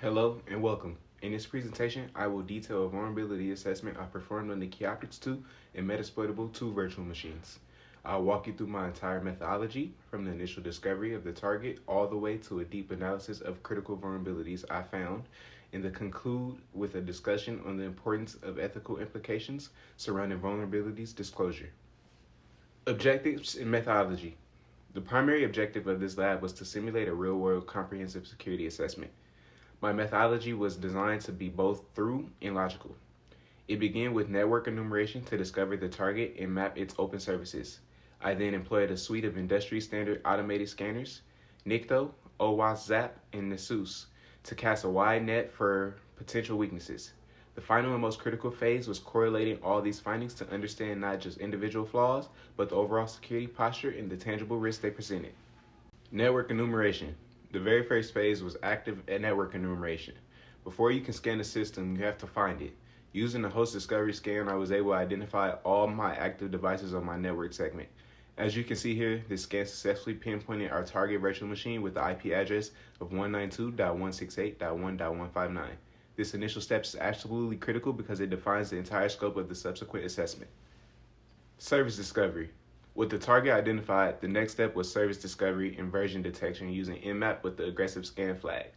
Hello and welcome. In this presentation, I will detail a vulnerability assessment I performed on the Keyoptics 2 and Metasploitable 2 virtual machines. I'll walk you through my entire methodology from the initial discovery of the target all the way to a deep analysis of critical vulnerabilities I found, and then conclude with a discussion on the importance of ethical implications surrounding vulnerabilities disclosure. Objectives and methodology. The primary objective of this lab was to simulate a real-world comprehensive security assessment. My methodology was designed to be both through and logical. It began with network enumeration to discover the target and map its open services. I then employed a suite of industry-standard automated scanners, NICTO, OWASP, and NSUS, to cast a wide net for potential weaknesses. The final and most critical phase was correlating all these findings to understand not just individual flaws, but the overall security posture and the tangible risks they presented. Network enumeration. The very first phase was active network enumeration. Before you can scan the system, you have to find it. Using the host discovery scan, I was able to identify all my active devices on my network segment. As you can see here, this scan successfully pinpointed our target virtual machine with the IP address of 192.168.1.159. This initial step is absolutely critical because it defines the entire scope of the subsequent assessment. Service discovery. With the target identified, the next step was service discovery and version detection using Nmap with the aggressive scan flag.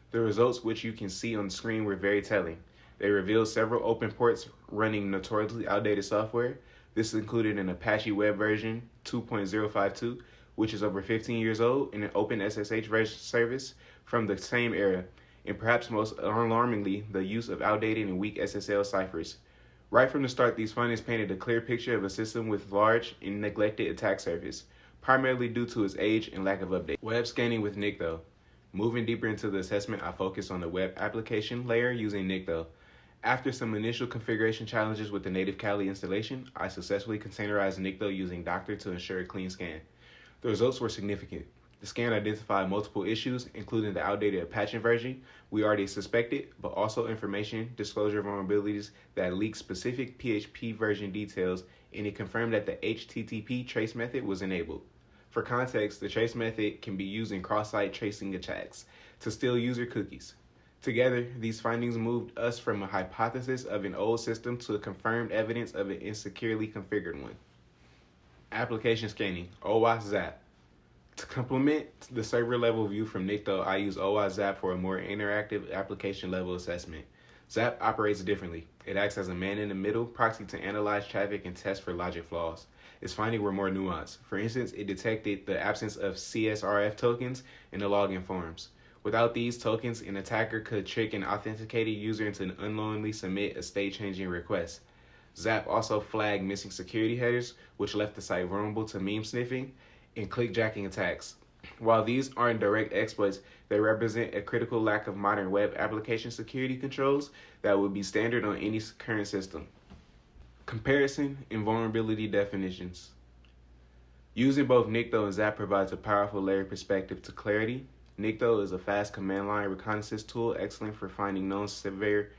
The results, which you can see on the screen, were very telling. They revealed several open ports running notoriously outdated software. This included an Apache web version 2.052, which is over 15 years old, and an open SSH version service from the same era, and perhaps most alarmingly, the use of outdated and weak SSL ciphers. Right from the start, these findings painted a clear picture of a system with large and neglected attack surface, primarily due to its age and lack of update. Web scanning with NICTO. Moving deeper into the assessment, I focused on the web application layer using NICTO. After some initial configuration challenges with the native Kali installation, I successfully containerized NICTO using Docker to ensure a clean scan. The results were significant. The scan identified multiple issues, including the outdated Apache version we already suspected, but also information disclosure vulnerabilities that leaked specific PHP version details, and it confirmed that the HTTP trace method was enabled. For context, the trace method can be used in cross-site tracing attacks to steal user cookies. Together, these findings moved us from a hypothesis of an old system to a confirmed evidence of an insecurely configured one. Application scanning, OWASP. To complement the server-level view from NICTO, I use OWASP for a more interactive application-level assessment. ZAP operates differently. It acts as a man-in-the-middle proxy to analyze traffic and test for logic flaws. Its findings were more nuanced. For instance, it detected the absence of CSRF tokens in the login forms. Without these tokens, an attacker could trick an authenticated user into unknowingly submit a state-changing request. ZAP also flagged missing security headers, which left the site vulnerable to meme sniffing and clickjacking attacks. While these aren't direct exploits, they represent a critical lack of modern web application security controls that would be standard on any current system. Comparison and vulnerability definitions. Using both NICTO and ZAP provides a powerful layer perspective to clarity. NICTO is a fast command line reconnaissance tool excellent for finding known severe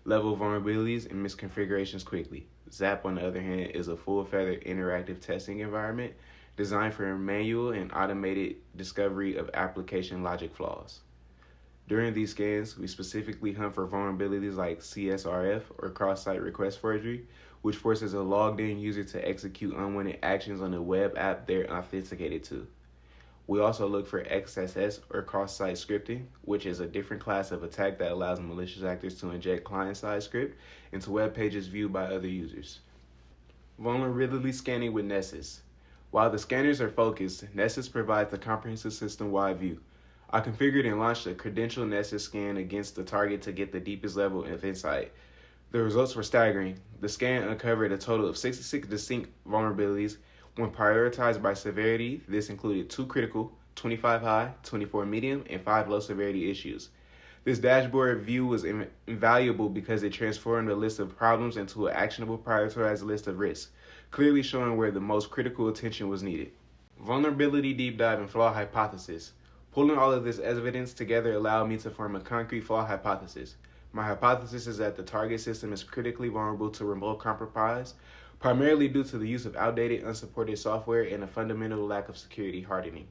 level vulnerabilities and misconfigurations quickly. ZAP, on the other hand, is a full-feathered interactive testing environment designed for manual and automated discovery of application logic flaws. During these scans, we specifically hunt for vulnerabilities like CSRF or cross-site request forgery, which forces a logged-in user to execute unwanted actions on the web app they're authenticated to. We also look for XSS or cross-site scripting, which is a different class of attack that allows malicious actors to inject client-side script into web pages viewed by other users. Vulnerability scanning with Nessus. While the scanners are focused, Nessus provides a comprehensive system-wide view. I configured and launched a credential Nessus scan against the target to get the deepest level of insight. The results were staggering. The scan uncovered a total of 66 distinct vulnerabilities. When prioritized by severity, this included 2 critical, 25 high, 24 medium, and 5 low severity issues. This dashboard view was invaluable because it transformed a list of problems into an actionable prioritized list of risks, clearly showing where the most critical attention was needed. Vulnerability deep dive and flaw hypothesis. Pulling all of this evidence together allowed me to form a concrete flaw hypothesis. My hypothesis is that the target system is critically vulnerable to remote compromise, primarily due to the use of outdated, unsupported software and a fundamental lack of security hardening.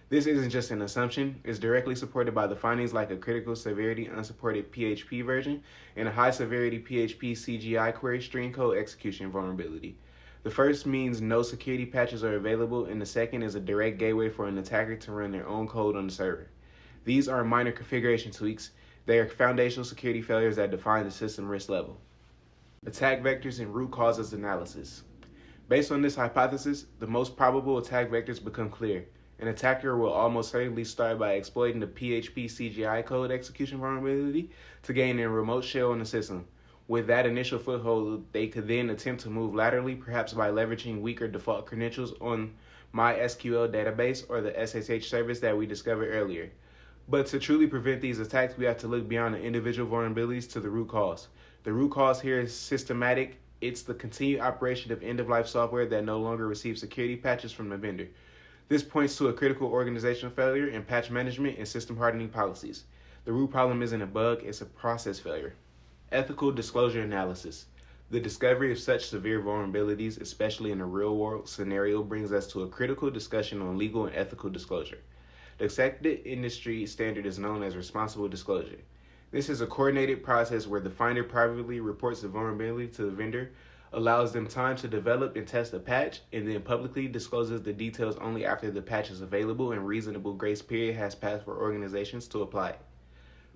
This isn't just an assumption, it's directly supported by the findings like a critical severity unsupported PHP version and a high severity PHP CGI query string code execution vulnerability. The first means no security patches are available, and the second is a direct gateway for an attacker to run their own code on the server. These are minor configuration tweaks. They are foundational security failures that define the system risk level. Attack vectors and root causes analysis. Based on this hypothesis, the most probable attack vectors become clear. An attacker will almost certainly start by exploiting the PHP CGI code execution vulnerability to gain a remote shell on the system. With that initial foothold, they could then attempt to move laterally, perhaps by leveraging weaker default credentials on MySQL database or the SSH service that we discovered earlier. But to truly prevent these attacks, we have to look beyond the individual vulnerabilities to the root cause. The root cause here is systematic. It's the continued operation of end-of-life software that no longer receives security patches from the vendor. This points to a critical organizational failure in patch management and system hardening policies. The root problem isn't a bug, it's a process failure. Ethical disclosure analysis. The discovery of such severe vulnerabilities, especially in a real-world scenario, brings us to a critical discussion on legal and ethical disclosure. The accepted industry standard is known as responsible disclosure. This is a coordinated process where the finder privately reports the vulnerability to the vendor, allows them time to develop and test a patch, and then publicly discloses the details only after the patch is available and reasonable grace period has passed for organizations to apply it.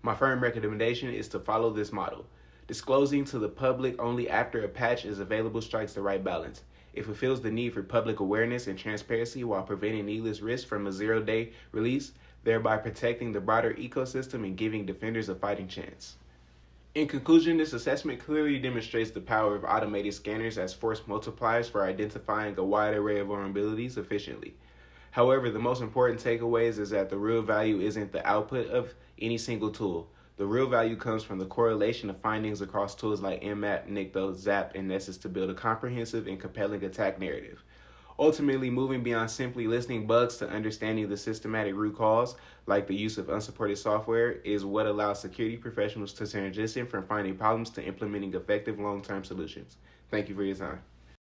My firm recommendation is to follow this model. Disclosing to the public only after a patch is available strikes the right balance. It fulfills the need for public awareness and transparency while preventing needless risk from a zero-day release, thereby protecting the broader ecosystem and giving defenders a fighting chance. In conclusion, this assessment clearly demonstrates the power of automated scanners as force multipliers for identifying a wide array of vulnerabilities efficiently. However, the most important takeaways is that the real value isn't the output of any single tool. The real value comes from the correlation of findings across tools like Nmap, Nikto, Zap, and Nessus to build a comprehensive and compelling attack narrative. Ultimately, moving beyond simply listing bugs to understanding the systematic root cause, like the use of unsupported software, is what allows security professionals to transition from finding problems to implementing effective long-term solutions. Thank you for your time.